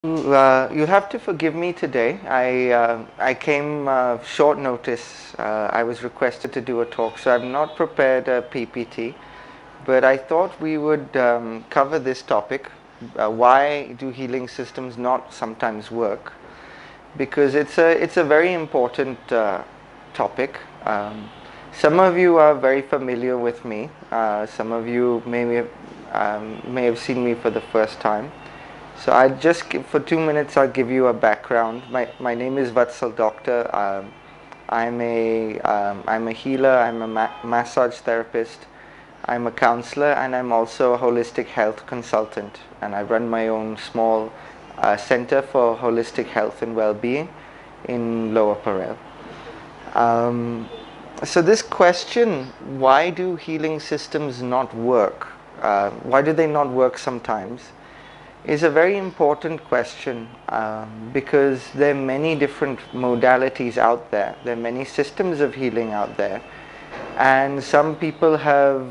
You have to forgive me today. I came short notice. I was requested to do a talk, so I've not prepared a PPT. But I thought we would cover this topic. Why do healing systems not sometimes work? Because it's a very important topic. Some of you are very familiar with me. Some of you may have seen me for the first time. So I just for 2 minutes I'll give you a background. My name is Vatsal Doctor. I'm a healer. I'm a massage therapist. I'm a counselor, and I'm also a holistic health consultant. And I run my own small center for holistic health and well-being in Lower Parel. So this question, why do healing systems not work? Why do they not work sometimes? Is a very important question because there are many different modalities out there. There are many systems of healing out there, and some people have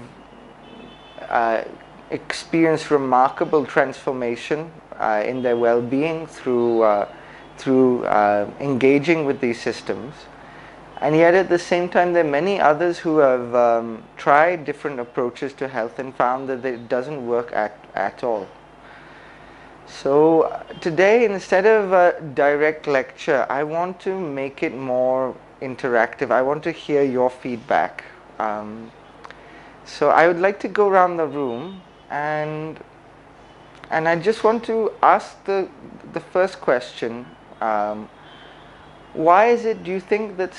experienced remarkable transformation in their well-being through engaging with these systems. And yet at the same time, there are many others who have tried different approaches to health and found that it doesn't work at all. So today, instead of a direct lecture, I want to make it more interactive. I want to hear your feedback. So I would like to go around the room and I just want to ask the first question. Why is it, do you think that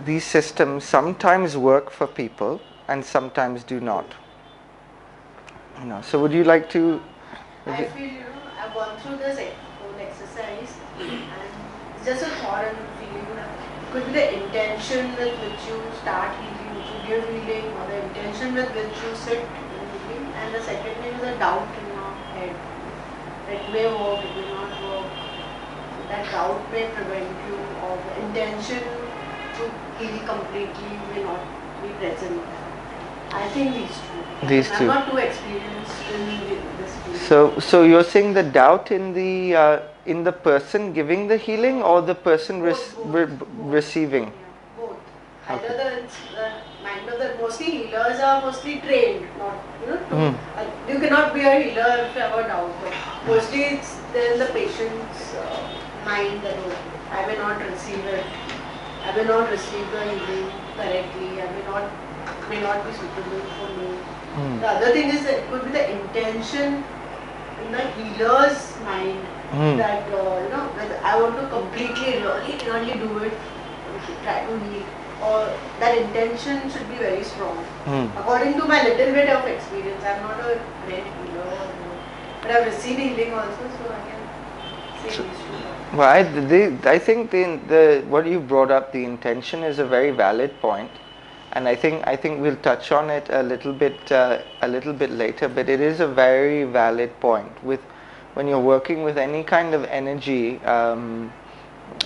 these systems sometimes work for people and sometimes do not? So would you like to? I feel, I've gone through this whole exercise and it's just a thought and feeling that it could be the intention with which you start healing, which you give healing, or the intention with which you sit in healing, and the second thing is a doubt in your head. It may work, it may not work. That doubt may prevent you, or the intention to heal completely may not be present. I think these two. These two. I'm not too experienced in this field. So you're saying the doubt in the person giving the healing or the person receiving? Yeah, both. Okay. Either the mind of the mostly healers are mostly trained, not you cannot be a healer if you have a doubt. But mostly it's then the patient's mind that I may not receive it. I may not receive the healing correctly. I may not be suitable for me. The other thing is that it could be the intention in the healer's mind that whether I want to completely really do it, try to heal, or that intention should be very strong. According to my little bit of experience, I'm not a great healer, but I've received healing also, so I can say these two. Well, I think the what you brought up, the intention, is a very valid point. And I think we'll touch on it a little bit later. But it is a very valid point. When you're working with any kind of energy,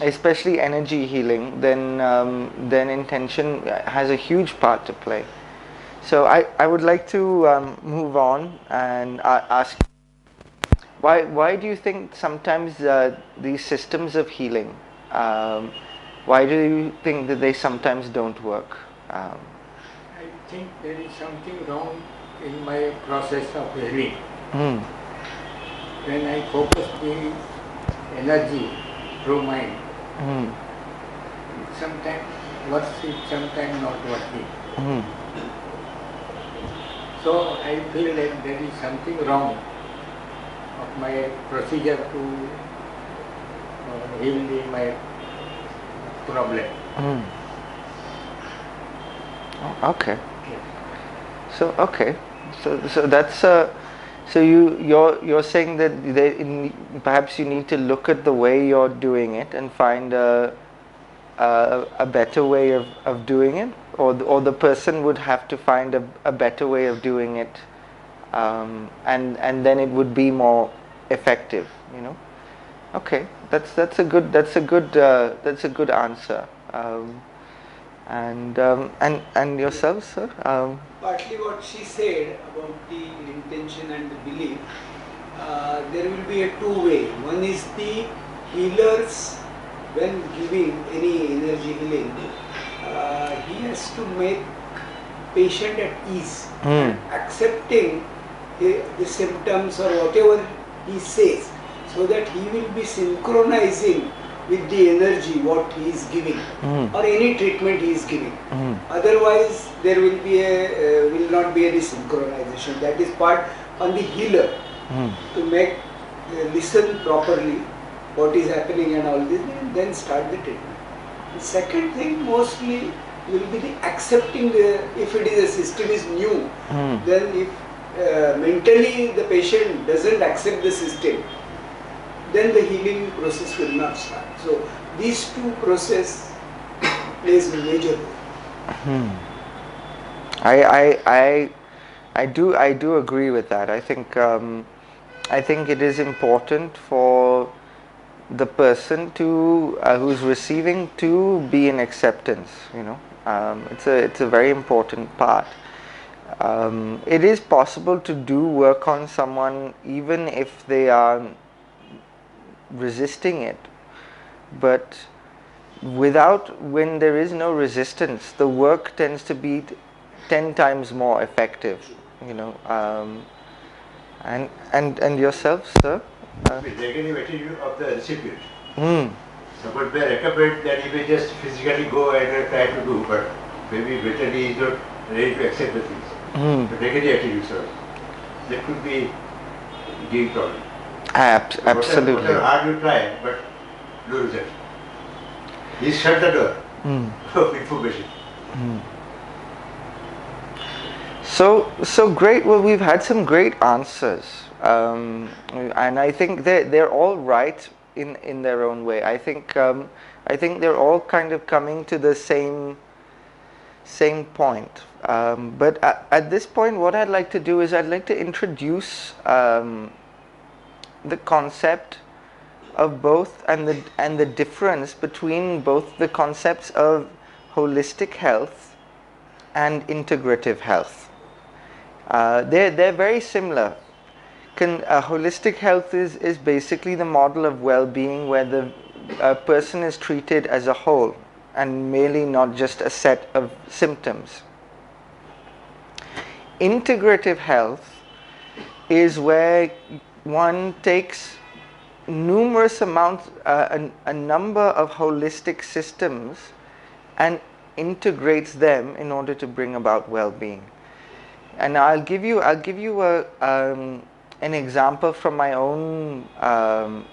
especially energy healing, then intention has a huge part to play. So I would like to move on and ask, why do you think sometimes these systems of healing, why do you think that they sometimes don't work? I think there is something wrong in my process of healing. When I focus the energy through mind, it sometimes works, it sometimes not working. So I feel that there is something wrong of my procedure to heal my problem. Okay. So that's so you're saying that perhaps you need to look at the way you're doing it and find a better way of doing it, or the person would have to find a better way of doing it, and then it would be more effective. Okay, that's a good answer. And yourself, sir? Partly what she said about the intention and the belief, there will be a two-way. One is the healers, when giving any energy healing, he has to make patient at ease and accepting the symptoms or whatever he says, so that he will be synchronizing with the energy what he is giving or any treatment he is giving. Otherwise, there will be will not be any synchronization. That is part on the healer to make listen properly what is happening and all this, and then start the treatment. The second thing mostly will be the accepting if it is a system is new, then if mentally the patient doesn't accept the system, then the healing process will not start. So these two process plays a major role. I do agree with that. I think it is important for the person to who's receiving to be in acceptance. It's a very important part. It is possible to do work on someone even if they are resisting it, but when there is no resistance, the work tends to be 10 times more effective. And yourself, sir? Negative attitude of the recipient. Suppose they recommend that he may just physically go and try to do, but maybe mentally he is not ready to accept the things. The negative attitude, sir, that could be giving problem. Absolutely. Whatever hard you try, but no result. He shut the door of information. So great. Well, we've had some great answers, and I think they're all right in their own way. I think they're all kind of coming to the same point. But at this point, what I'd like to do is I'd like to introduce the concept of both and the difference between both the concepts of holistic health and integrative health. They're very similar. Holistic health is basically the model of well-being where the person is treated as a whole and merely not just a set of symptoms. Integrative health is where one takes numerous amounts, a number of holistic systems and integrates them in order to bring about well-being. And I'll give you an example from my own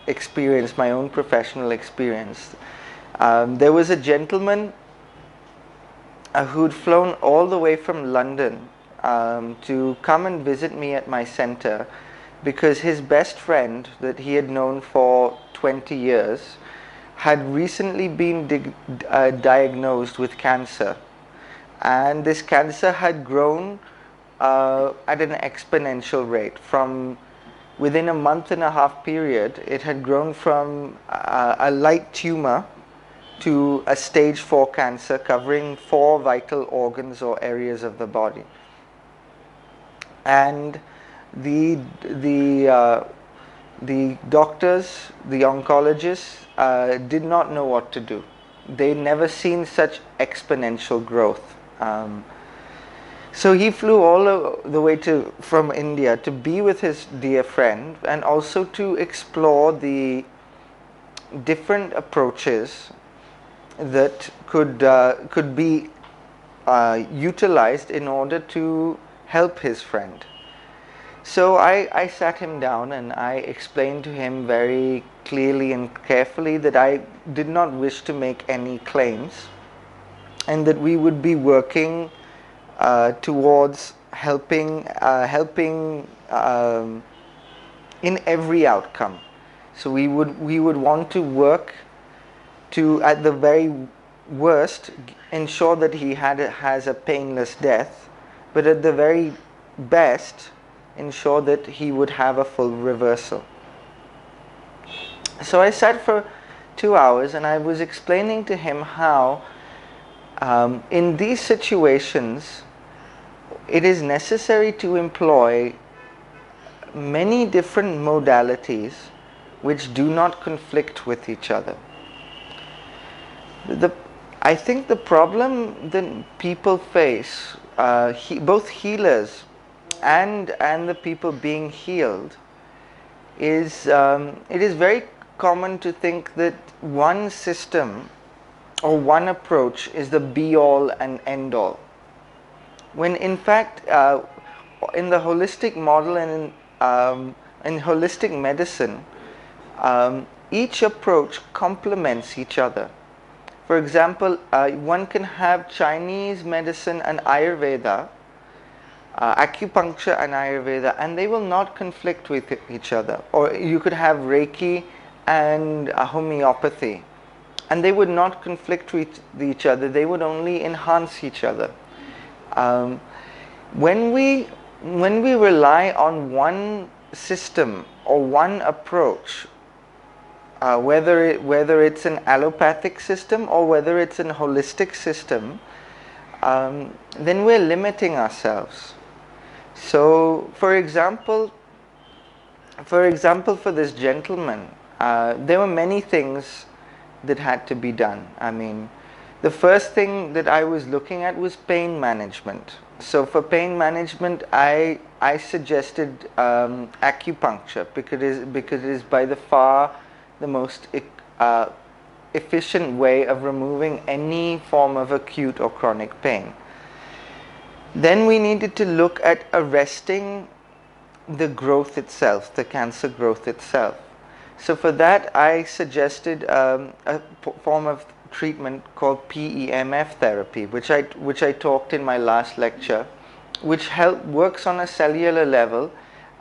experience, my own professional experience. There was a gentleman who'd flown all the way from London to come and visit me at my center because his best friend that he had known for 20 years had recently been diagnosed with cancer, and this cancer had grown at an exponential rate. From within a month and a half period, it had grown from a light tumor to a stage 4 cancer covering 4 vital organs or areas of the body. And the doctors, the oncologists, did not know what to do. They'd never seen such exponential growth. So he flew all the way from India to be with his dear friend and also to explore the different approaches that could be utilized in order to help his friend. So I sat him down and I explained to him very clearly and carefully that I did not wish to make any claims and that we would be working towards helping in every outcome. So we would want to work to, at the very worst, ensure that he has a painless death, but at the very best, ensure that he would have a full reversal. So I sat for 2 hours and I was explaining to him how in these situations it is necessary to employ many different modalities which do not conflict with each other. I think the problem that people face, both healers and the people being healed, is it is very common to think that one system or one approach is the be-all and end-all. When in fact, in the holistic model and in holistic medicine, each approach complements each other. For example, one can have Chinese medicine and Ayurveda, acupuncture and Ayurveda, and they will not conflict with each other. Or you could have Reiki and homeopathy, and they would not conflict with each other. They would only enhance each other. When we rely on one system or one approach, whether it's an allopathic system or whether it's an holistic system, then we're limiting ourselves. So, for example, for this gentleman, there were many things that had to be done. I mean, the first thing that I was looking at was pain management. So for pain management, I suggested acupuncture because it is by the far the most efficient way of removing any form of acute or chronic pain. Then we needed to look at arresting the growth itself, the cancer growth itself. So for that, I suggested a form of treatment called PEMF therapy, which I talked in my last lecture, which works on a cellular level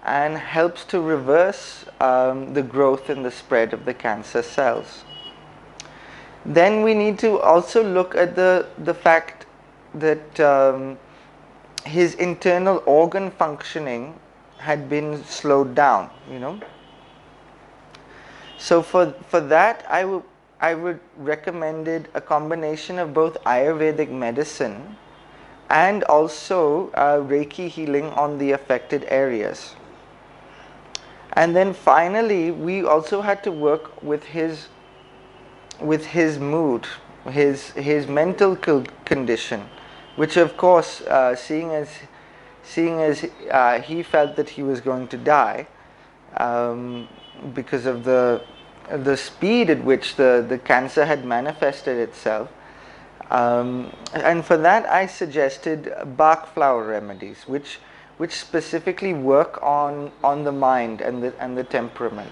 and helps to reverse the growth and the spread of the cancer cells. Then we need to also look at the fact that his internal organ functioning had been slowed down, So for that, I would recommended a combination of both Ayurvedic medicine and also Reiki healing on the affected areas. And then finally, we also had to work with his mood, his mental condition, which of course, seeing as he felt that he was going to die because of the speed at which the cancer had manifested itself, and for that I suggested Bach flower remedies, which specifically work on the mind and the temperament.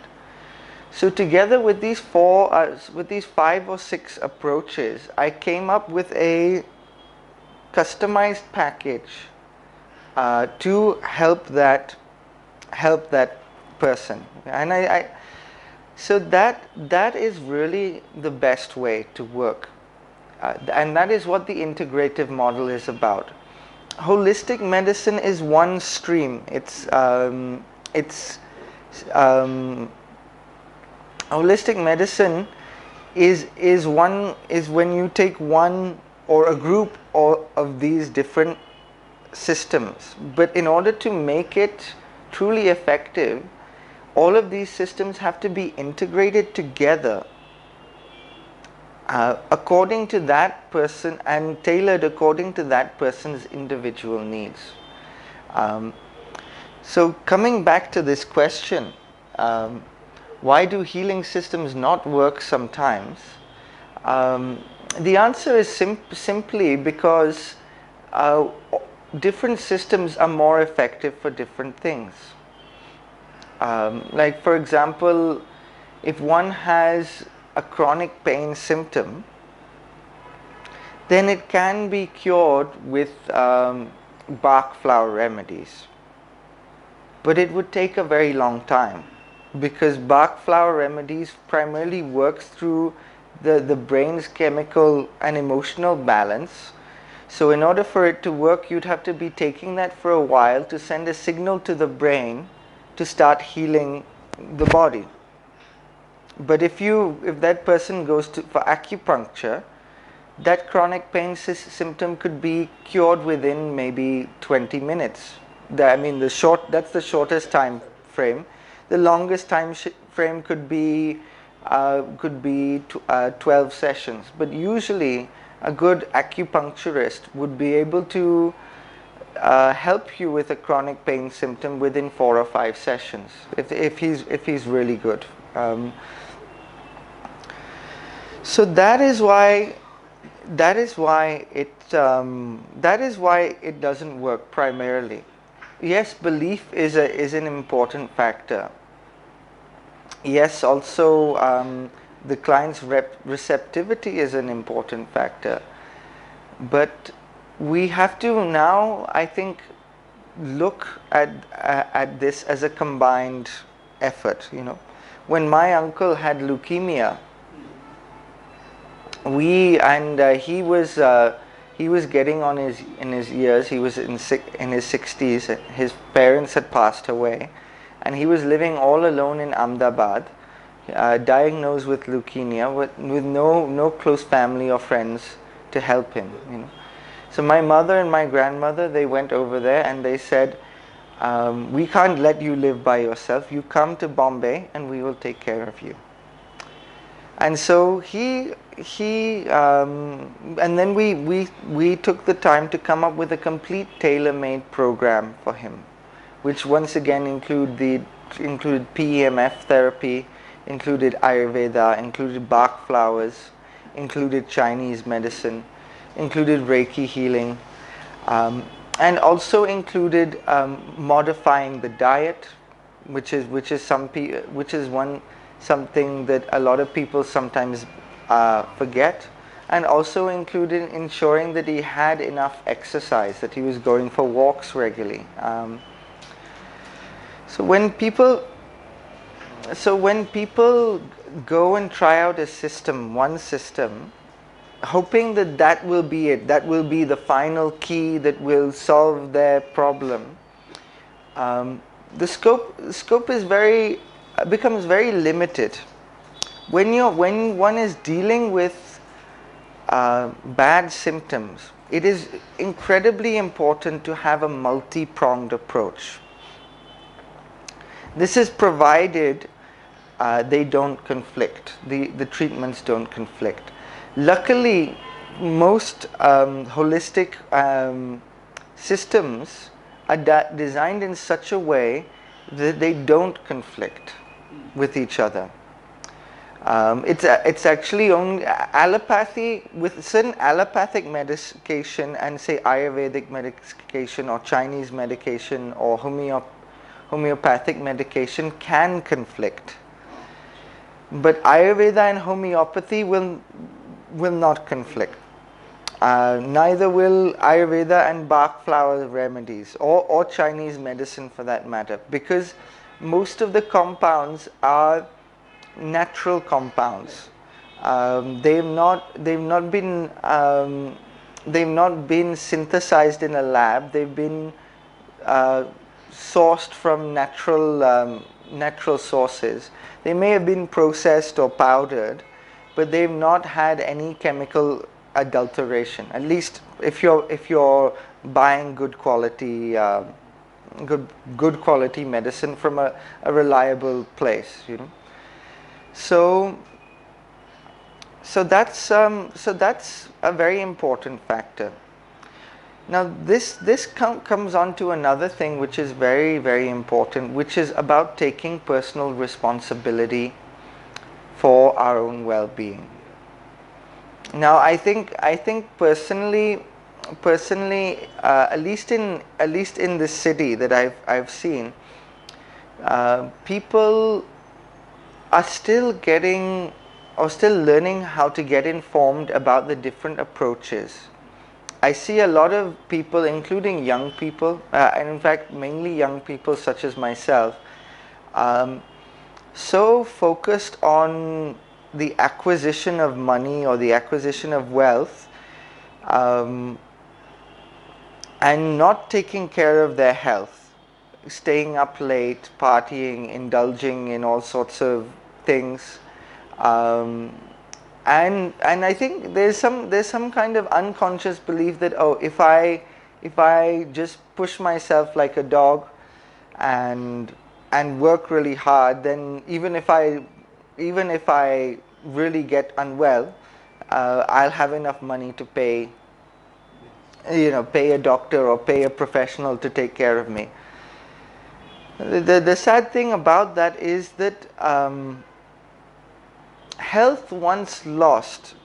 So together with these 5 or 6 approaches, I came up with a customized package to help that person, and so that is really the best way to work, and that is what the integrative model is about. Holistic medicine is one stream. Holistic medicine is when you take one or a group of these different systems, but in order to make it truly effective, all of these systems have to be integrated together according to that person and tailored according to that person's individual needs. So coming back to this question, why do healing systems not work sometimes? The answer is simply because different systems are more effective for different things. Like for example, if one has a chronic pain symptom, then it can be cured with Bach flower remedies. But it would take a very long time, because Bach flower remedies primarily works through the brain's chemical and emotional balance. So in order for it to work, you'd have to be taking that for a while to send a signal to the brain to start healing the body. But if that person goes for acupuncture, that chronic pain symptom could be cured within maybe 20 minutes. That's the shortest time frame. The longest time frame could be 12 sessions, but usually a good acupuncturist would be able to help you with a chronic pain symptom within 4 or 5 sessions if he's really good. So that is why it doesn't work primarily. Yes, belief is an important factor. Yes, also the client's receptivity is an important factor. But we have to now, I think, look at this as a combined effort. When my uncle had leukemia, he was getting in his years. He was in his 60s. His parents had passed away, and he was living all alone in Ahmedabad, diagnosed with leukemia, with no close family or friends to help him. So my mother and my grandmother, they went over there and they said, we can't let you live by yourself. You come to Bombay and we will take care of you. And so and then we took the time to come up with a complete tailor-made program for him, which once again included PEMF therapy, included Ayurveda, included Bach flowers, included Chinese medicine, included Reiki healing, and also included modifying the diet, which is something that a lot of people sometimes forget, and also included ensuring that he had enough exercise, that he was going for walks regularly. So when people go and try out one system, hoping that will be it, that will be the final key that will solve their problem, the scope becomes very limited. When one is dealing with bad symptoms, it is incredibly important to have a multi-pronged approach. This is provided they don't conflict, the treatments don't conflict. Luckily, most holistic systems are designed in such a way that they don't conflict with each other. It's actually only allopathy, with certain allopathic medication and say Ayurvedic medication or Chinese medication or homeopathic medication can conflict. But Ayurveda and homeopathy will not conflict. Neither will Ayurveda and Bach flower remedies or Chinese medicine for that matter, because most of the compounds are natural compounds. They've not been synthesized in a lab. They've been sourced from natural sources. They may have been processed or powdered, but they've not had any chemical adulteration. At least if you're buying good quality medicine from a reliable place, So that's a very important factor. Now this comes on to another thing which is very, very important, which is about taking personal responsibility for our own well-being. Now I think personally, at least in this city that I've seen, people are still learning how to get informed about the different approaches. I see a lot of people, including young people, and in fact mainly young people such as myself, so focused on the acquisition of money or the acquisition of wealth, and not taking care of their health, staying up late, partying, indulging in all sorts of things, and I think there's some kind of unconscious belief that if I just push myself like a dog and and work really hard, then even if I really get unwell, I'll have enough money to pay a doctor or pay a professional to take care of me. The sad thing about that is that health once lost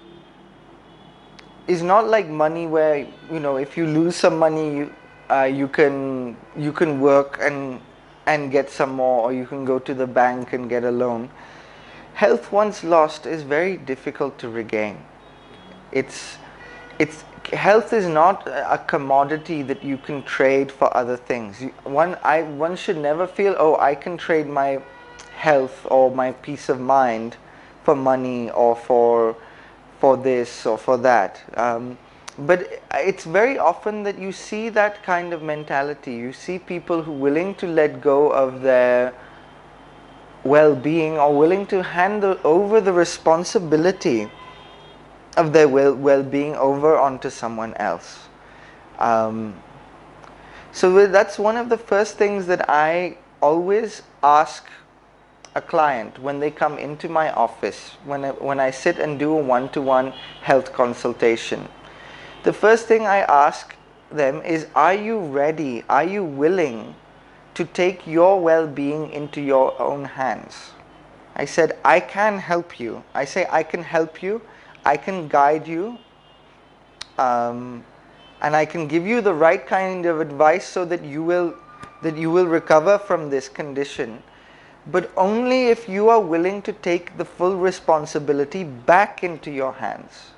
is not like money, where if you lose some money, you can work and get some more, or you can go to the bank and get a loan. Health once lost is very difficult to regain. It's health is not a commodity that you can trade for other things. One should never feel, oh, I can trade my health or my peace of mind for money or for this or for that. But it's very often that you see that kind of mentality. You see people who are willing to let go of their well-being, or willing to hand over the responsibility of their well-being over onto someone else. So that's one of the first things that I always ask a client when they come into my office, when I sit and do a one-to-one health consultation. The first thing I ask them is, are you ready? Are you willing to take your well-being into your own hands? I said, I can help you. I say, I can help you. I can guide you. And I can give you the right kind of advice so that you will recover from this condition. But only if you are willing to take the full responsibility back into your hands.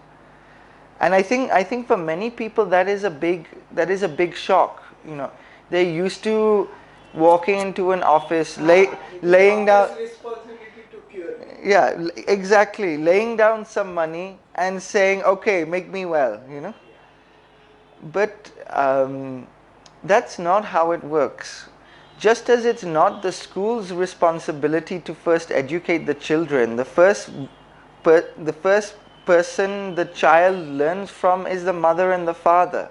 And I think for many people that is a big shock. They're used to walking into an office, laying down. Responsibility to cure. Yeah, exactly. Laying down some money and saying, okay, make me well. But that's not how it works. Just as it's not the school's responsibility to first educate the children, the first person the child learns from is the mother and the father.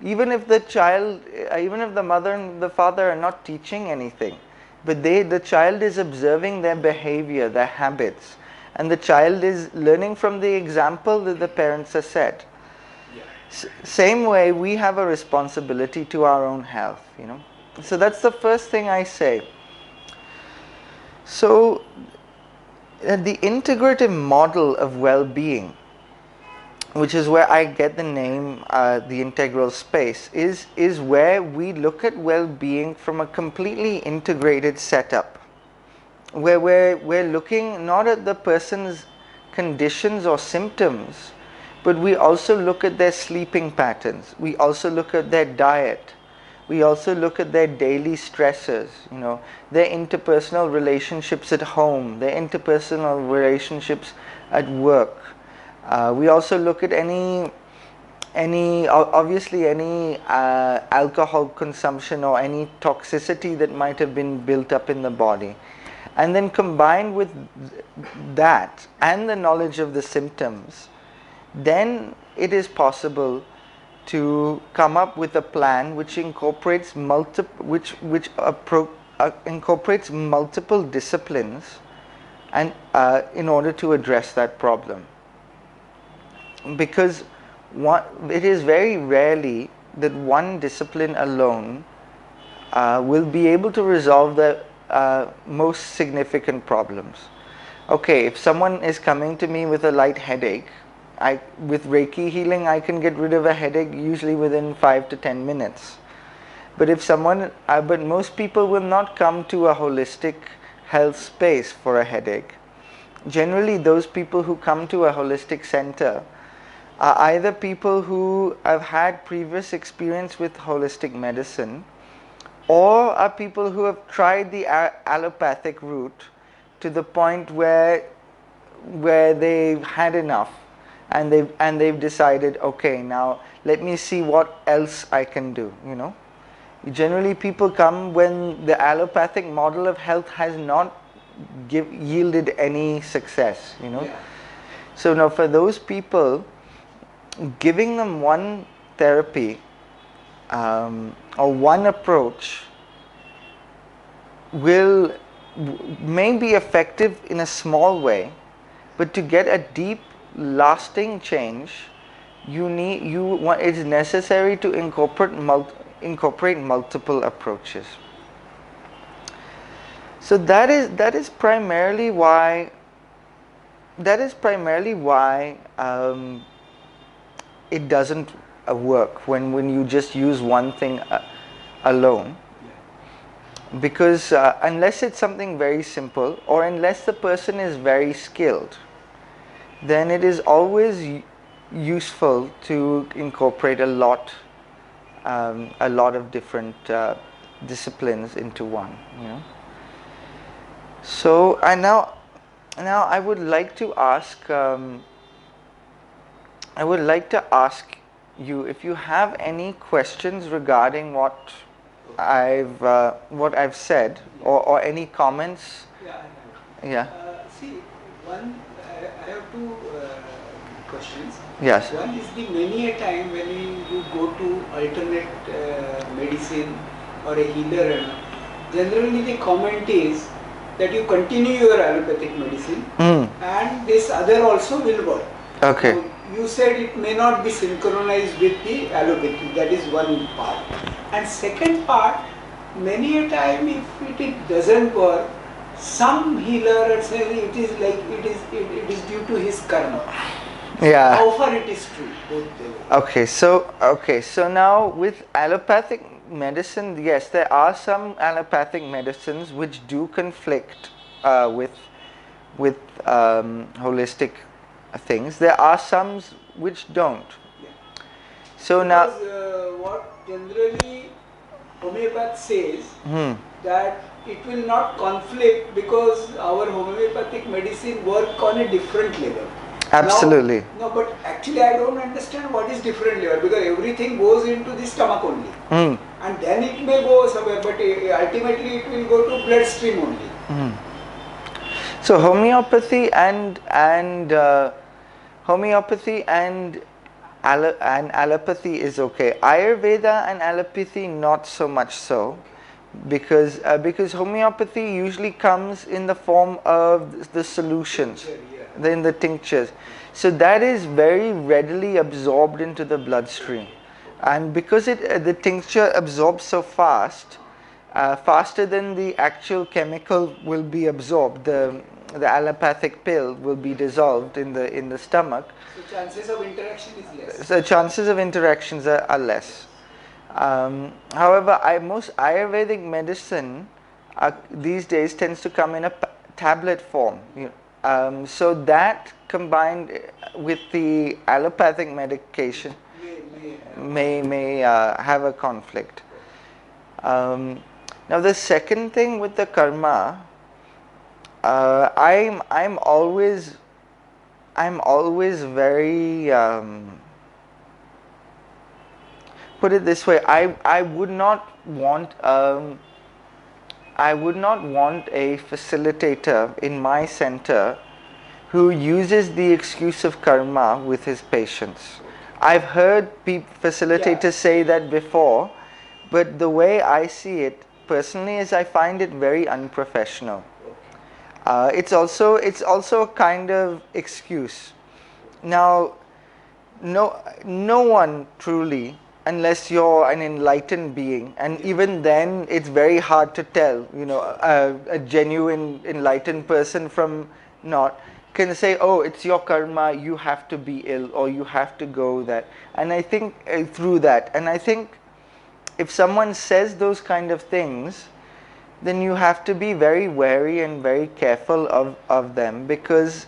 Even if the mother and the father are not teaching anything, but the child is observing their behavior, their habits, and the child is learning from the example that the parents have set. Same way, we have a responsibility to our own health. So that's the first thing I say. So the integrative model of well-being, which is where I get the name, the integral space, is where we look at well-being from a completely integrated setup, where we're looking not at the person's conditions or symptoms, but we also look at their sleeping patterns. We also look at their diet. We also look at their daily stressors, their interpersonal relationships at home, their interpersonal relationships at work. We also look at any alcohol consumption or any toxicity that might have been built up in the body. And then combined with that and the knowledge of the symptoms, then it is possible to come up with a plan which incorporates incorporates multiple disciplines, and in order to address that problem. Because it is very rarely that one discipline alone will be able to resolve the most significant problems. Okay, if someone is coming to me with a light headache, with Reiki healing, I can get rid of a headache usually within 5 to 10 minutes. But most people will not come to a holistic health space for a headache. Generally, those people who come to a holistic center are either people who have had previous experience with holistic medicine, or are people who have tried the allopathic route to the point where they've had enough. And they've decided, okay, now let me see what else I can do. Generally, people come when the allopathic model of health has not yielded any success. So now, for those people, giving them one therapy or one approach may be effective in a small way, but to get a deep, lasting change, it's necessary to incorporate multiple approaches. So that is primarily why it doesn't work when you just use one thing alone. Because unless it's something very simple, or unless the person is very skilled, then it is always useful to incorporate a lot of different disciplines into one. So now I would like to ask you if you have any questions regarding what I've said, or any comments. Yeah, I have. Yeah. See, I have two questions. Yes. One is many a time when you go to alternate medicine or a healer, generally the comment is that you continue your allopathic medicine and this other also will work. Okay. So you said it may not be synchronized with the allopathy. That is one part. And second part, many a time if it doesn't work, some healer says it is due to his karma. Yeah. How far it is true? Okay, so now with allopathic medicine, yes, there are some allopathic medicines which do conflict with holistic things. There are some which don't. Yeah. So because, now, what generally homeopath says that it will not conflict because our homeopathic medicine work on a different level. absolutely. No, but actually I don't understand what is different level, because everything goes into the stomach only. And then it may go somewhere, but ultimately it will go to bloodstream only. So homeopathy and allopathy is okay. Ayurveda and allopathy not so much so, because homeopathy usually comes in the form of the solutions, in the tinctures. So that is very readily absorbed into the bloodstream, and because the tincture absorbs so fast, faster than the actual chemical will be absorbed, the allopathic pill will be dissolved in the stomach. So chances of interaction is less. So chances of interactions are less. However, most Ayurvedic medicine these days tends to come in a tablet form. So that combined with the allopathic medication may have a conflict. Now the second thing with the karma, I'm always very put it this way, I would not want a facilitator in my center who uses the excuse of karma with his patients. I've heard facilitators say that before, but the way I see it personally is I find it very unprofessional. It's also a kind of excuse. Now, no one truly, unless you're an enlightened being, and even then it's very hard to tell, a genuine enlightened person from not, can say, oh, it's your karma, you have to be ill, or you have to go that. And I think through that, and I think if someone says those kind of things, then you have to be very wary and very careful of them, because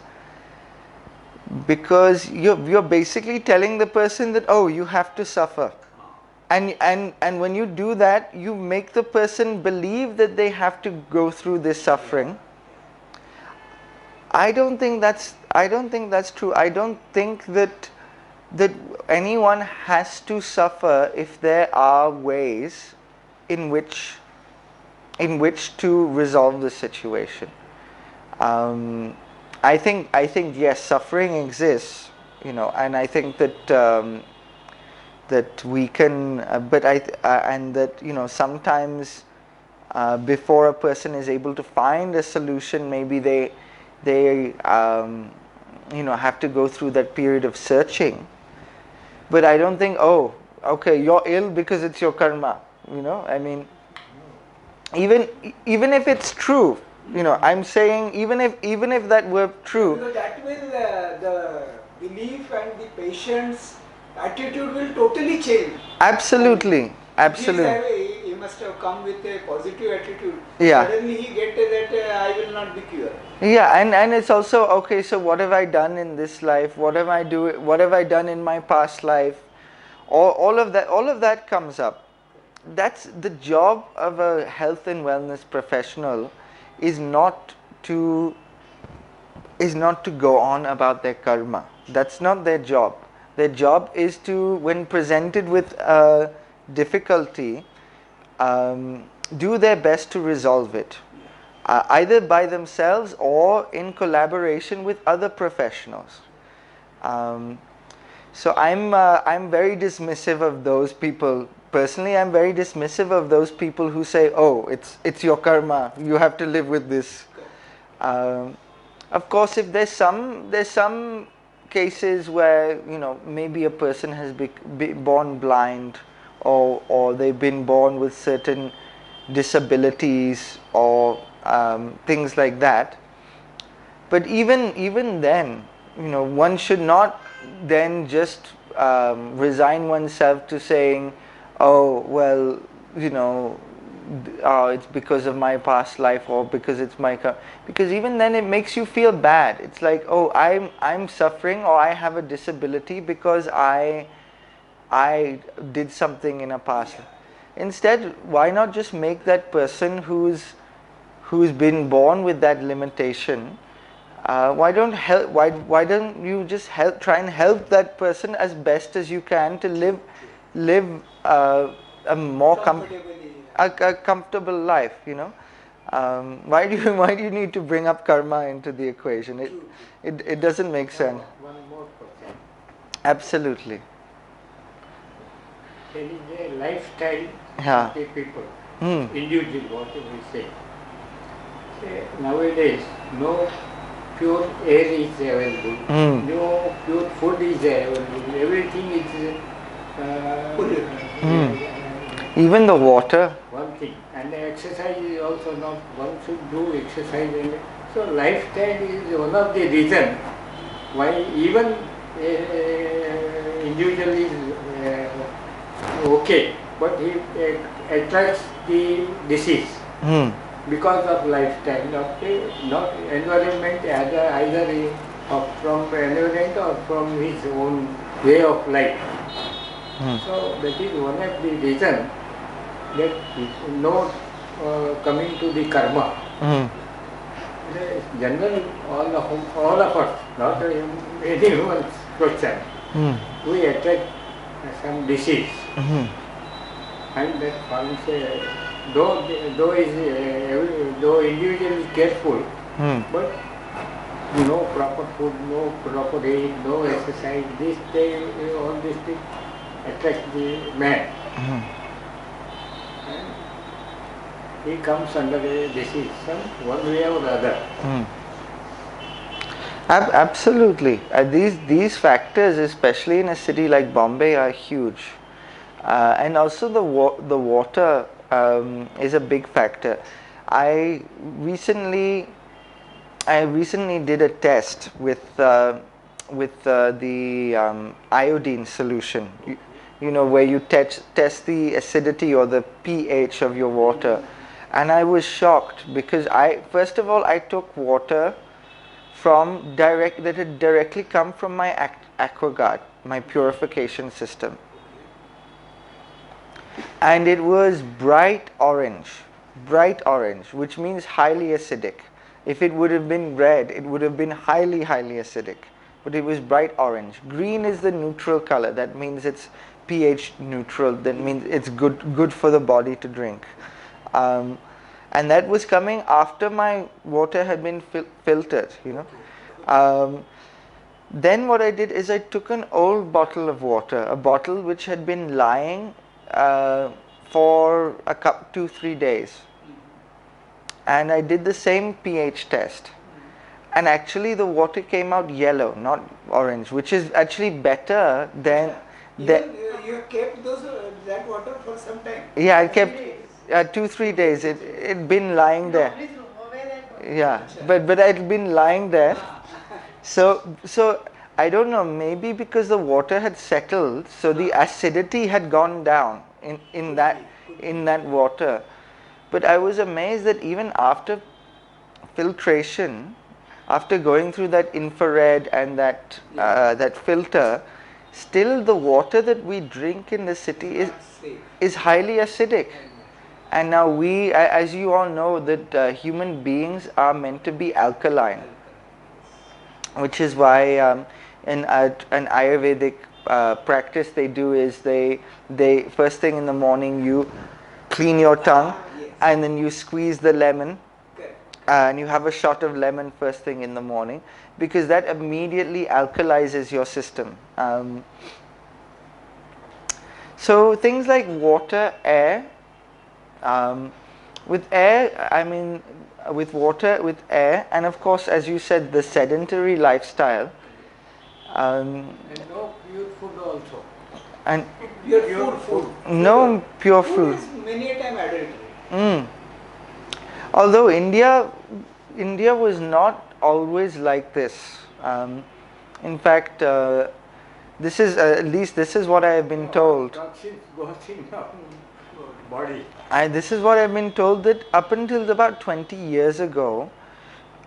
you're basically telling the person that, oh, you have to suffer. And when you do that, you make the person believe that they have to go through this suffering. I don't think that's true. I don't think that anyone has to suffer if there are ways in which to resolve the situation. I think yes, suffering exists, and I think that that we can, and that sometimes before a person is able to find a solution. Maybe they have to go through that period of searching. But I don't think, oh, okay, you're ill because it's your karma. I mean, even if it's true, I'm saying even if that were true, because that will the belief and the patient's attitude will totally change. absolutely. He must have come with a positive attitude. Yeah. Suddenly he get that I will not be cured. Yeah, and it's also, okay, so what have I done in this life? What have I done in my past life? All of that comes up. That's the job of a health and wellness professional, is not to go on about their karma. That's not their job. Their job is to, when presented with a difficulty, do their best to resolve it, either by themselves or in collaboration with other professionals. So I'm very dismissive of those people. Personally, I'm very dismissive of those people who say, "Oh, it's your karma. You have to live with this." Of course, if there's some cases where maybe a person has been born blind, or they've been born with certain disabilities or things like that. But even then, one should not then just resign oneself to saying, "Oh, well, it's because of my past life, or because it's my because even then it makes you feel bad. It's like, oh, I'm suffering, or I have a disability because I did something in a past life." Instead, why not just make that person who's been born with that limitation? Why don't you just try and help that person as best as you can to live a more a comfortable life? Why do you need to bring up karma into the equation? It doesn't make sense. One more question. Absolutely. There is a lifestyle Yeah. of the people, Hmm. individual, whatever we say. Nowadays, no pure air is available, no pure food is available, everything is Even the water. one thing. And the exercise is also not, one should do exercise. So lifestyle is one of the reasons why even individual is okay, but he attracts the disease because of lifestyle, not environment, either from environment or from his own way of life. So that is one of the reasons that not coming to the karma. The general, all of us, not anyone's question, we attract some disease. And that finds, though individual is careful, but no proper food, no proper eat, no exercise, all these things attract the man. And he comes under a disease, one way or the other. Absolutely. These factors, especially in a city like Bombay, are huge. And also the water is a big factor. I recently did a test with the iodine solution. Where you test the acidity or the pH of your water, and I was shocked because first of all I took water that had directly come from my AquaGuard, my purification system. And it was bright orange, which means highly acidic. If it would have been red, it would have been highly, highly acidic. But it was bright orange. Green is the neutral color. That means it's pH neutral. That means it's good for the body to drink. And that was coming after my water had been filtered, Then what I did is I took an old bottle of water, a bottle which had been lying for 2-3 days, and I did the same pH test. And actually the water came out yellow, not orange, which is actually better than... Even you have kept that water for some time. Yeah, I kept 3 days. 2-3 days. It'd been lying there. Normally throw away that water. Yeah, but it'd been lying there. So I don't know. Maybe because the water had settled, so the acidity had gone down in that water. But I was amazed that even after filtration, after going through that infrared and that filter, still the water that we drink in the city is highly acidic. And now we, as you all know, that human beings are meant to be alkaline, which is why in an Ayurvedic practice they do is they first thing in the morning you clean your tongue, and then you squeeze the lemon, and you have a shot of lemon first thing in the morning, because that immediately alkalizes your system. So things like water, air, with air, I mean with water, with air, and of course, as you said, the sedentary lifestyle. And no pure food also. And Pure food. no pure Food food. is many a time adulterated. Although India was not always like this. In fact, this is at least this is what I have been told. Toxins goes in your body. This is what I've been told, that up until about 20 years ago,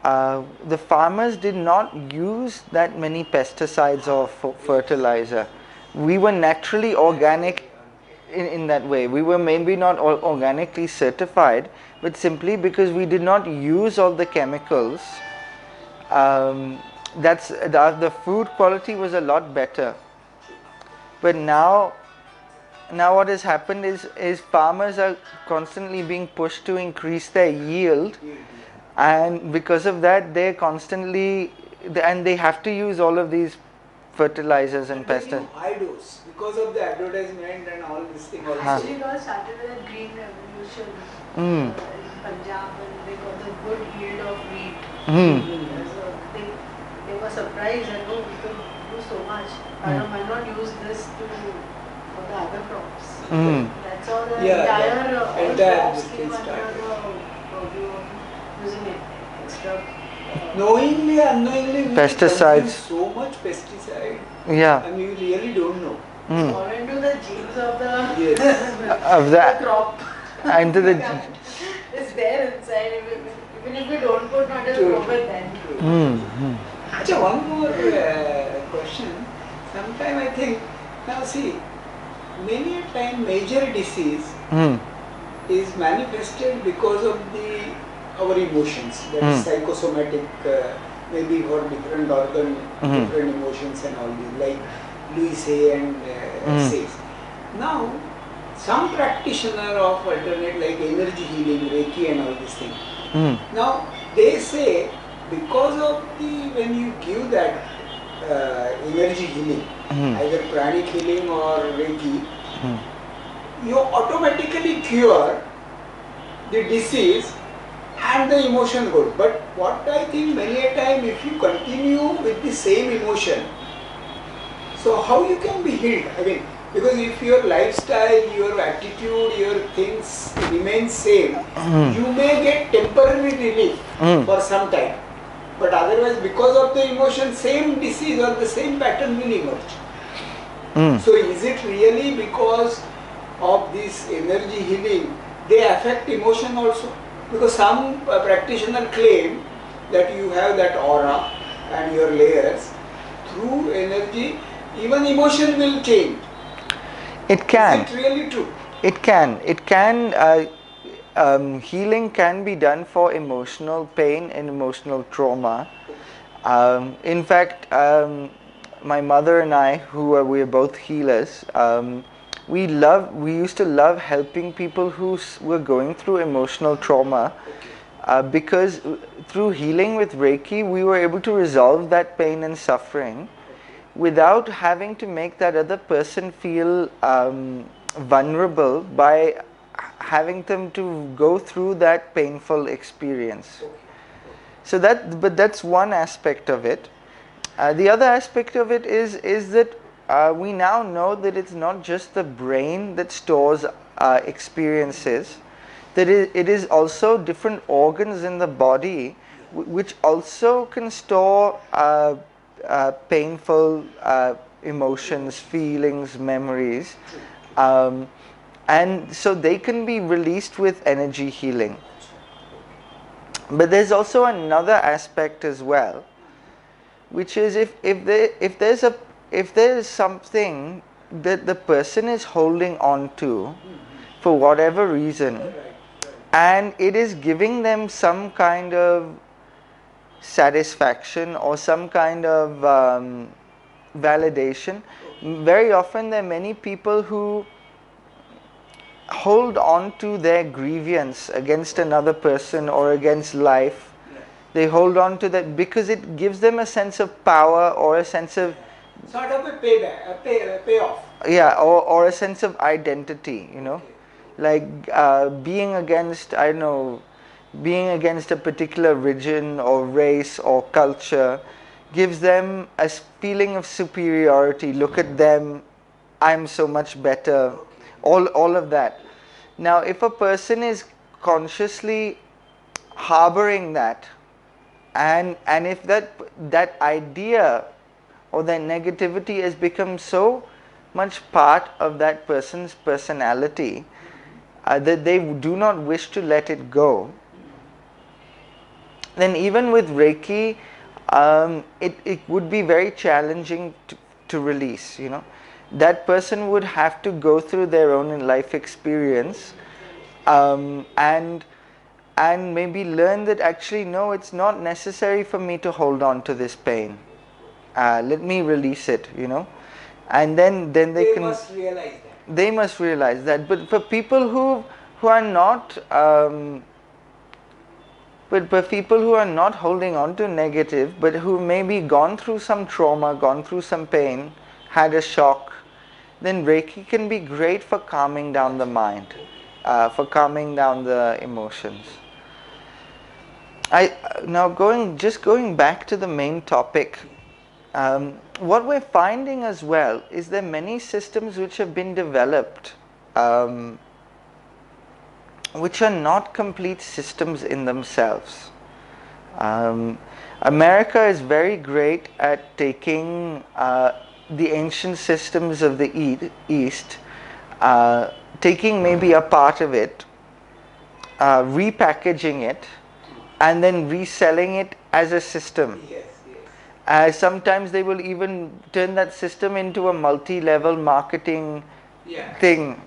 the farmers did not use that many pesticides or fertilizer. We were naturally organic in that way. We were maybe not organically certified, but simply because we did not use all the chemicals, the food quality was a lot better. But now what has happened is farmers are constantly being pushed to increase their yield, and because of that they have to use all of these fertilizers and pesticides. High dose because of the advertisement and all this thing also. Actually, it all started with the Green Revolution in Punjab, and they got the good yield of wheat. So they were surprised that we could do so much. Why not use this for the other crops? That's all the entire crops came under using it extra. Knowingly, unknowingly, we Pesticides. consume so much pesticide. Yeah. And you really don't know. All into the genes of the Of the crop. into the It's there inside. Even if we don't put not a proper then. Achha, one more question. Sometime I think, now see, many a time major disease is manifested because of our emotions, that is psychosomatic, maybe for different organ, different emotions and all this, like Louis Hay and says. Now, some practitioner of alternate like energy healing, Reiki and all these things. Now, they say because of when you give that energy healing, either pranic healing or Reiki, you automatically cure the disease and the emotion good. But what I think many a time, if you continue with the same emotion, so how you can be healed? I mean, because if your lifestyle, your attitude, your things remain same, you may get temporary relief for some time. But otherwise, because of the emotion, same disease or the same pattern will emerge. So is it really because of this energy healing, they affect emotion also? Because some practitioners claim that you have that aura and your layers, through energy, even emotion will change. It can. Is it really true? It can. Healing can be done for emotional pain and emotional trauma. In fact, my mother and I, we are both healers, we used to love helping people who were going through emotional trauma, because through healing with Reiki, we were able to resolve that pain and suffering without having to make that other person feel vulnerable by having them to go through that painful experience. So that's one aspect of it. The other aspect of it is that we now know that it's not just the brain that stores experiences, that it is also different organs in the body which also can store painful emotions, feelings, memories, and so they can be released with energy healing. But there's also another aspect as well, which is if there's something that the person is holding on to for whatever reason, and it is giving them some kind of satisfaction or some kind of validation. Very often there are many people who hold on to their grievance against another person or against life. They hold on to that because it gives them a sense of power or a sense of sort of a payback, a payoff. Yeah, or a sense of identity, like being against, I don't know, being against a particular religion or race or culture gives them a feeling of superiority. Look at them, I'm so much better. All of that. Now, if a person is consciously harboring that, and if that idea or that negativity has become so much part of that person's personality that they do not wish to let it go, then even with Reiki, it would be very challenging to release. That person would have to go through their own life experience, and maybe learn that actually no, it's not necessary for me to hold on to this pain. Let me release it, and then they can. Must realize that. They must realize that. But for people who are not, but for people who are not holding on to negative, but who maybe gone through some trauma, gone through some pain, had a shock, then Reiki can be great for calming down the mind, for calming down the emotions. Going back to the main topic, what we're finding as well is there are many systems which have been developed which are not complete systems in themselves. America is very great at taking the ancient systems of the East, taking maybe a part of it, repackaging it, and then reselling it as a system. Sometimes they will even turn that system into a multi-level marketing thing,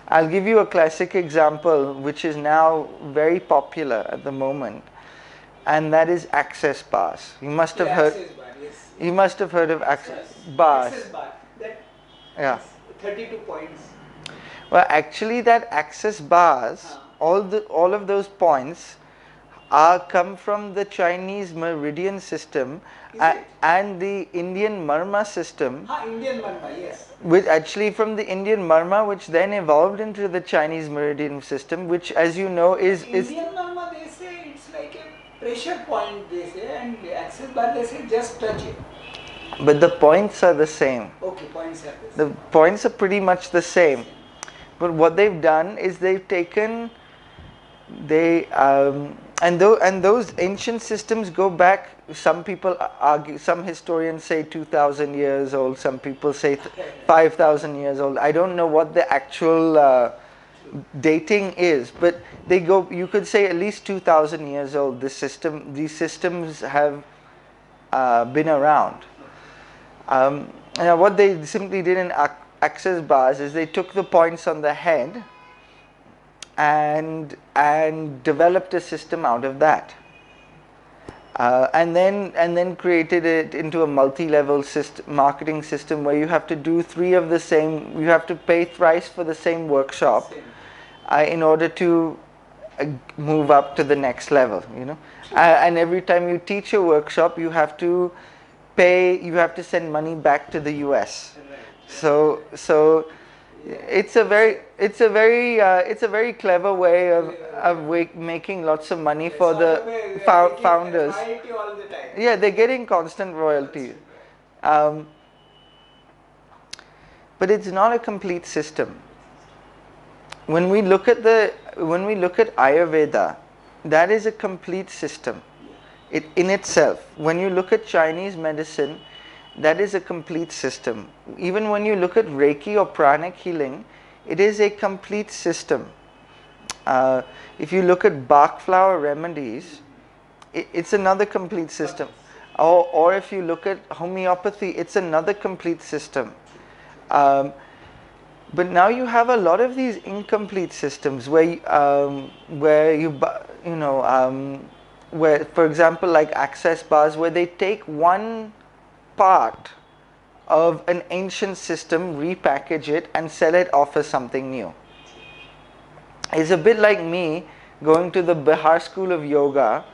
I'll give you a classic example which is now very popular at the moment, and that is access bars. You must have heard. You must have heard of access bars. Access bar. That Yeah. 32 points. Well, actually, that access bars, all of those points, come from the Chinese meridian system and the Indian marma system. Indian marma, yes. Which actually from the Indian marma, which then evolved into the Chinese meridian system, which, as you know, is Indian marma, they say it's like a pressure point, they say, and the access bar, they say just touch it. But the points are the same. Okay, points are the same. The points are pretty much the same. But what they've done is they've taken and those ancient systems go back. Some people argue, some historians say 2,000 years old, some people say 5,000 years old. I don't know what the actual dating is, but they go, you could say at least 2,000 years old. These systems have been around. Now what they simply did in access bars is they took the points on the head and developed a system out of that, and then created it into a multi-level marketing system where you have to do three of the same. You have to pay thrice for the same workshop in order to move up to the next level. And every time you teach a workshop, you have to pay. You have to send money back to the US. So It's a very, it's a very clever way of making lots of money for the founders. Royalty all the time. Yeah, they're getting constant royalties. Um, but it's not a complete system. When we look at Ayurveda, that is a complete system. In itself. When you look at Chinese medicine, that is a complete system. Even when you look at Reiki or pranic healing, it is a complete system. If you look at Bach flower remedies, it's another complete system. Or if you look at homeopathy, it's another complete system. But now you have a lot of these incomplete systems where where, for example, like access bars, where they take one part of an ancient system, repackage it, and sell it off as something new. It's a bit like me going to the Bihar School of Yoga,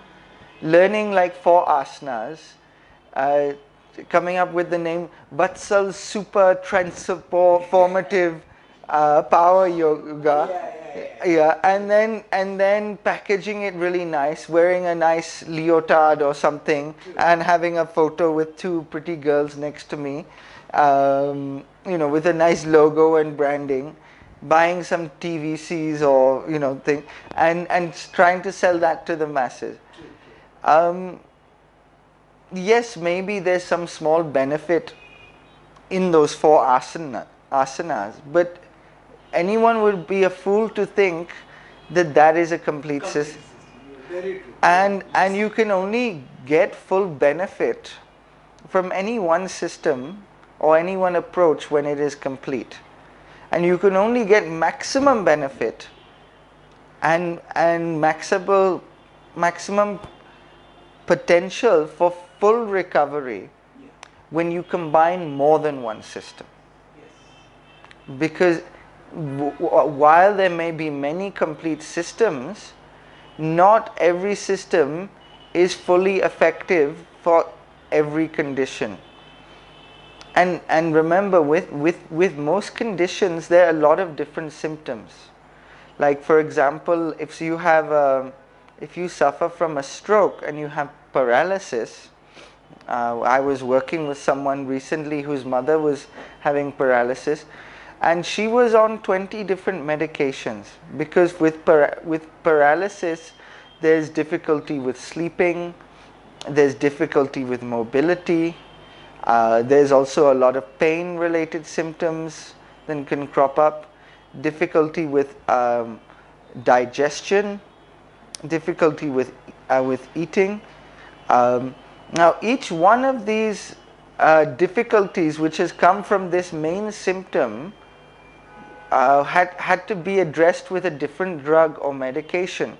learning like 4 asanas, coming up with the name Vatsal Super Transformative Power Yoga. Yeah, and then packaging it really nice, wearing a nice leotard or something, and having a photo with 2 pretty girls next to me, with a nice logo and branding, buying some TVCs or thing, and trying to sell that to the masses. Yes, maybe there's some small benefit in those 4 asanas, but anyone would be a fool to think that is a complete system. Very true. And you can only get full benefit from any one system or any one approach when it is complete. And you can only get maximum benefit and maximum potential for full recovery when you combine more than one system. Because while there may be many complete systems, not every system is fully effective for every condition. And remember, with most conditions, there are a lot of different symptoms. Like, for example, if you suffer from a stroke and you have paralysis, I was working with someone recently whose mother was having paralysis, and she was on 20 different medications, because with paralysis there's difficulty with sleeping, there's difficulty with mobility, there's also a lot of pain related symptoms that can crop up, difficulty with digestion, difficulty with eating. Now each one of these difficulties which has come from this main symptom had to be addressed with a different drug or medication,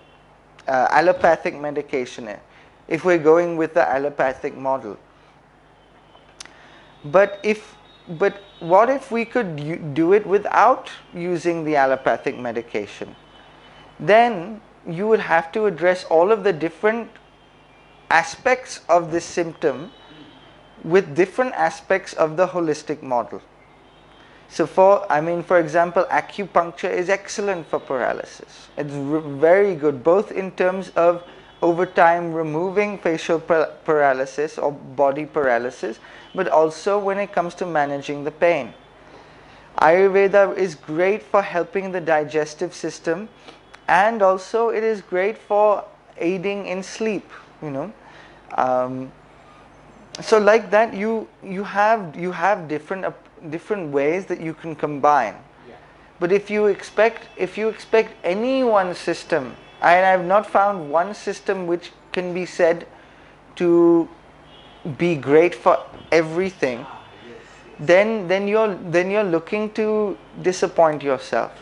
allopathic medication, if we're going with the allopathic model. But what if we could do it without using the allopathic medication? Then you would have to address all of the different aspects of this symptom with different aspects of the holistic model. So for example, acupuncture is excellent for paralysis. It's very good, both in terms of over time removing facial paralysis or body paralysis, but also when it comes to managing the pain. Ayurveda is great for helping the digestive system, and also it is great for aiding in sleep, so like that you have different ways that you can combine. But if you expect any one system, and I've not found one system which can be said to be great for everything, then you're looking to disappoint yourself.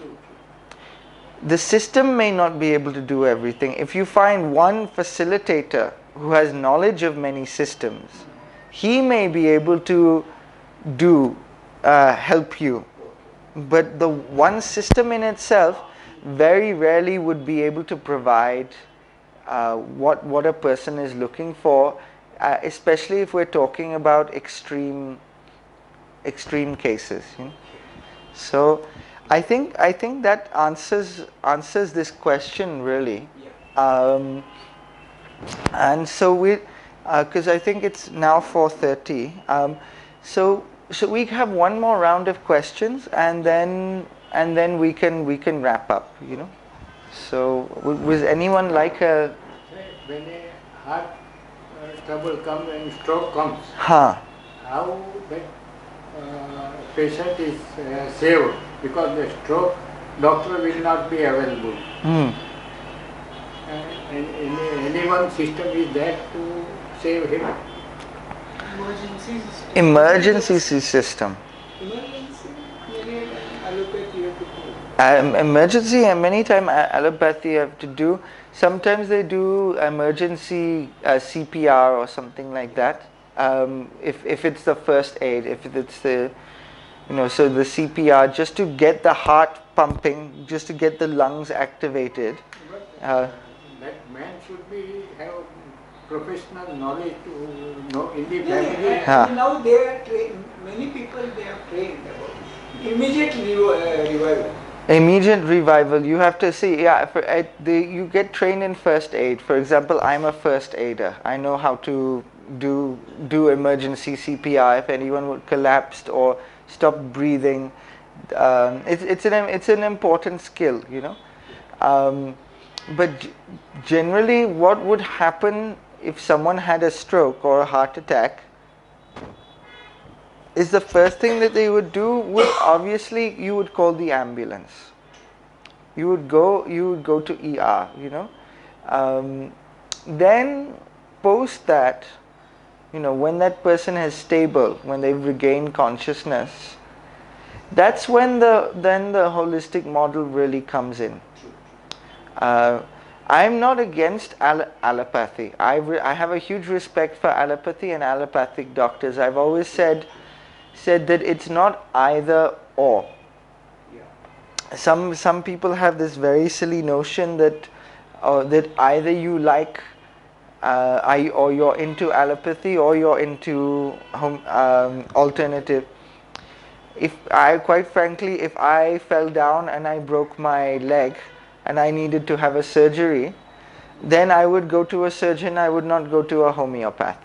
The system may not be able to do everything. If you find one facilitator who has knowledge of many systems, he may be able to help you. But the one system in itself very rarely would be able to provide what a person is looking for, especially if we're talking about extreme cases. So I think that answers this question really. Yeah. And so we, because I think it's now 4:30. So we have one more round of questions, and then we can wrap up. So was anyone like a? When a heart trouble comes and stroke comes, Huh. how that patient is saved, because the stroke doctor will not be available. Hmm. And anyone system is there to save him. Emergency system. Emergency system. Emergency, many allopathy you have to do. Emergency, and many times allopathy have to do. Sometimes they do emergency CPR or something like that. If it's the first aid, if it's the, so the CPR, just to get the heart pumping, just to get the lungs activated. But that man should have professional knowledge to know in the family. Yeah, now they are trained. Many people they are trained about immediate revival. Immediate revival. You have to see. Yeah, you get trained in first aid. For example, I'm a first aider. I know how to do emergency CPR if anyone would collapsed or stopped breathing. It's an important skill, but generally, what would happen if someone had a stroke or a heart attack? Is the first thing that they would do would obviously you would call the ambulance. You would go to ER, Then post that, when that person is stable, when they've regained consciousness, that's when the holistic model really comes in. I'm not against allopathy. I have a huge respect for allopathy and allopathic doctors. I've always said that it's not either or. Some people have this very silly notion that either you like or you're into allopathy or you're into alternative. Quite frankly, if I fell down and I broke my leg and I needed to have a surgery, then I would go to a surgeon. I would not go to a homeopath.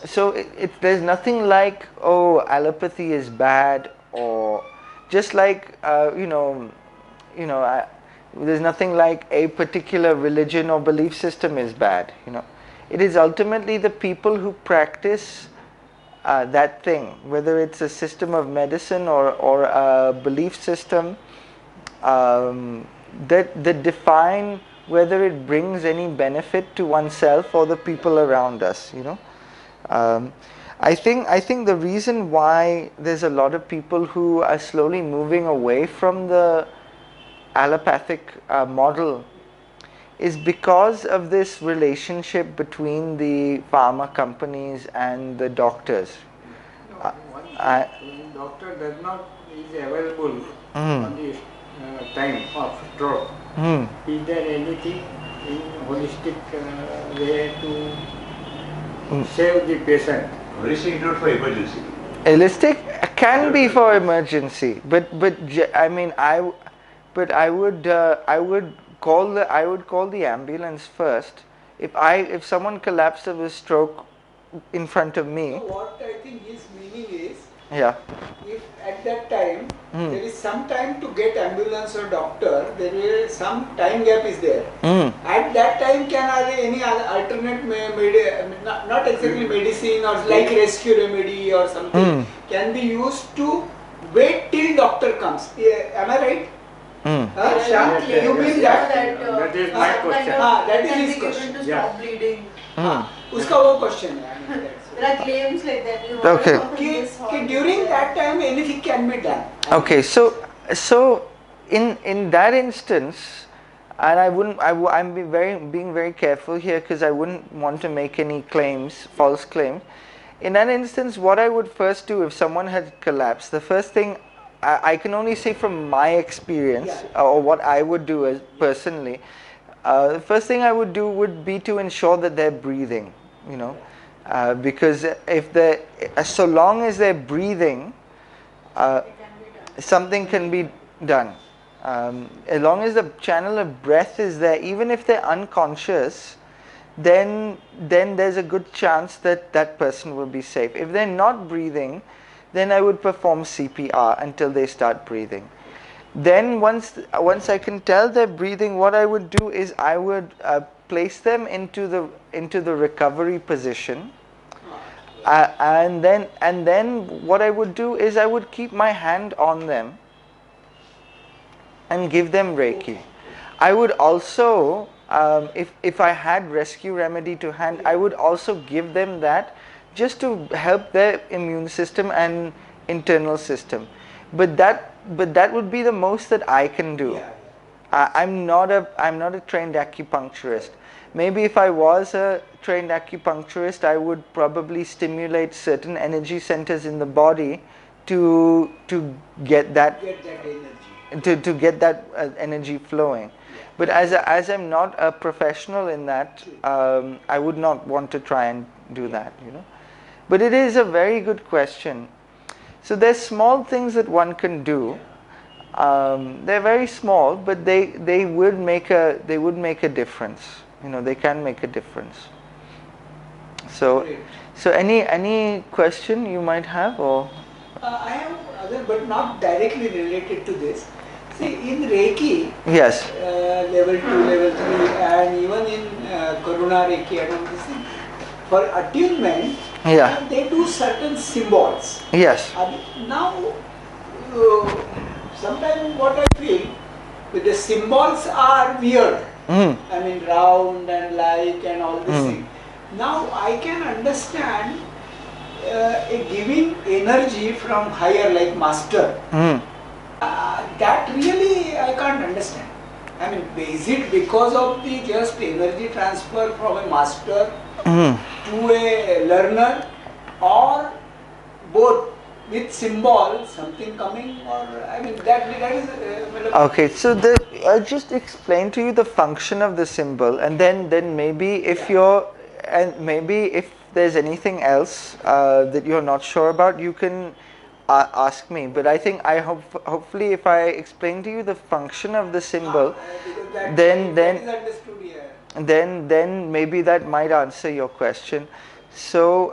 So there's nothing like, oh, allopathy is bad, or just like there's nothing like a particular religion or belief system is bad. It is ultimately the people who practice that thing, whether it's a system of medicine or a belief system, that define whether it brings any benefit to oneself or the people around us. I think the reason why there's a lot of people who are slowly moving away from the allopathic model is because of this relationship between the pharma companies and the doctors. When doctor is available on the time of stroke, is there anything in holistic way to save the patient? Holistic not for emergency. Holistic can be for emergency, but I would call the ambulance first. If someone collapsed of a stroke in front of me. So what I think his meaning is, Yeah. if at that time there is some time to get ambulance or doctor, there is some time gap is there. At that time, can any alternate not exactly medicine or like rescue remedy or something can be used to wait till doctor comes? Am I right? Yes, You mean that? That is my question. That is his question. To Yeah. stop bleeding. उसका वो question है. There are claims like that. You Okay. During that time, anything can be done. Okay, so in that instance, and I'm being very careful here because I wouldn't want to make any false claims. In that instance, what I would first do if someone had collapsed, the first thing I can only say from my experience or what I would do as personally, the first thing I would do would be to ensure that they're breathing, because so long as they're breathing, something can be done. As long as the channel of breath is there, even if they're unconscious, then there's a good chance that that person will be safe. If they're not breathing, then I would perform CPR until they start breathing. Then once I can tell they're breathing, what I would do is I would place them into the recovery position, and then what I would do is I would keep my hand on them and give them Reiki. I would also, if I had rescue remedy to hand, I would also give them that just to help their immune system and internal system. But that would be the most that I can do. I'm not a trained acupuncturist. Maybe if I was a trained acupuncturist, I would probably stimulate certain energy centers in the body to get that to get that energy flowing. But as I'm not a professional in that, I would not want to try and do that, you know. But it is a very good question. So there's small things that one can do. They're very small, but they would make a difference. You know, they can make a difference. So any question you might have, or I have other, but not directly related to this. See, in Reiki, yes, level 2, level 3, and even in Karuna Reiki and all this thing, for attunement, yeah, they do certain symbols. yes, Now, sometimes what I feel, the symbols are weird. I mean, round and like and all this thing. Now I can understand giving energy from higher, like master. That really I can't understand. I mean, is it because of the just energy transfer from a master to a learner, or both with symbol something coming, or I mean that is okay. So I just explain to you the function of the symbol, and then maybe if if there's anything else that you're not sure about, you can ask me. But I think hopefully if I explain to you the function of the symbol, then maybe that might answer your question. So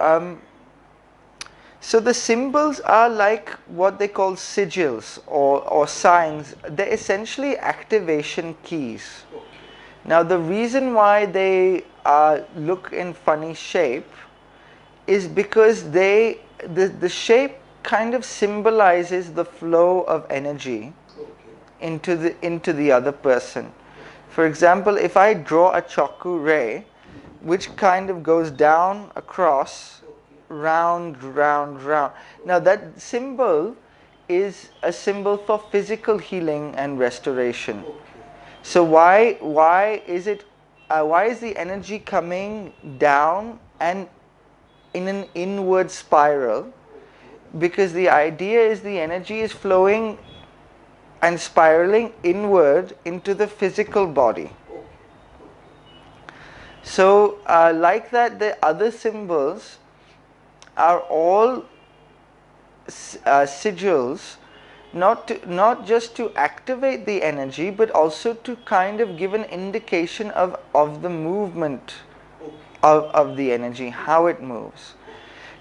so the symbols are like what they call sigils or signs. They're essentially activation keys. Now the reason why they look in funny shape is because the shape kind of symbolizes the flow of energy into the other person. For example, if I draw a chaku ray, which kind of goes down across, round, round, round. Now that symbol is a symbol for physical healing and restoration. So why is the energy coming down and in an inward spiral? Because the idea is the energy is flowing and spiraling inward into the physical body. So like that, the other symbols are all sigils, not just to activate the energy, but also to kind of give an indication of the movement of the energy, how it moves.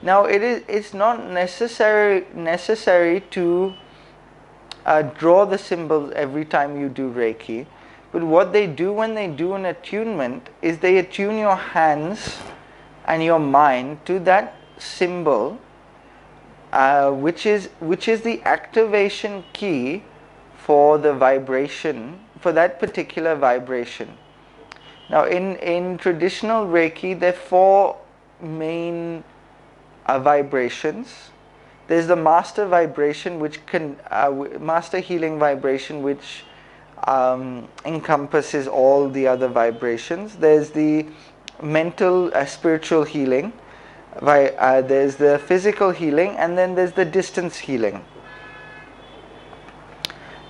Now it's not necessary to draw the symbols every time you do Reiki, but what they do when they do an attunement is they attune your hands and your mind to that symbol, which is the activation key for the vibration, for that particular vibration. Now in traditional Reiki, there are 4 main vibrations. There's the master vibration, which can master healing vibration, which encompasses all the other vibrations. There's the mental spiritual healing, there's the physical healing, and then there's the distance healing.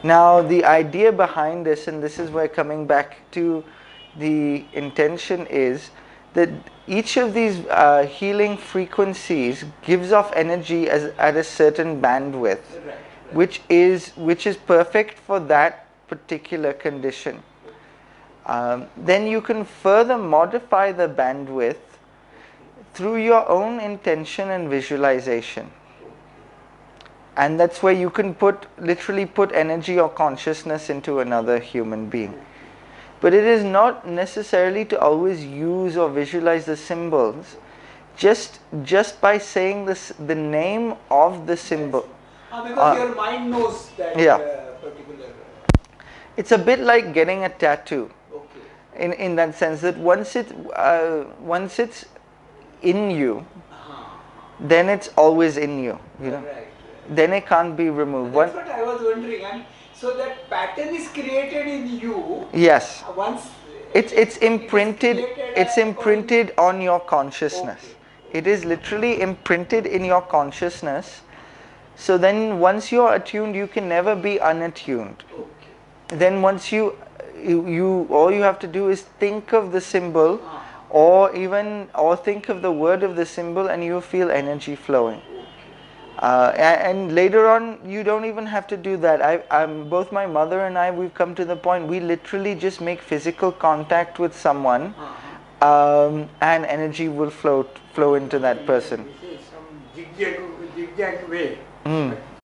Now the idea behind this, and this is where coming back to the intention, is that each of these healing frequencies gives off energy at a certain bandwidth. which is perfect for that particular condition. Then you can further modify the bandwidth through your own intention and visualization. And that's where you can literally put energy or consciousness into another human being. But it is not necessarily to always use or visualize the symbols. Just by saying the name of the symbol. Because your mind knows that particular. It's a bit like getting a tattoo. Okay. In that sense that once it's in you, then it's always in you. You know. Right. Then it can't be removed. That's what I was wondering. And so that pattern is created in you. Yes. Once it's imprinted. It's imprinted on your consciousness. Okay. It is literally imprinted in your consciousness. So then once you're attuned, you can never be unattuned. Okay. Then once you all you have to do is think of the symbol, or think of the word of the symbol, and you'll feel energy flowing. And later on, you don't even have to do that. Both my mother and I, we've come to the point we literally just make physical contact with someone, and energy will flow into that person. This is some zigzag way.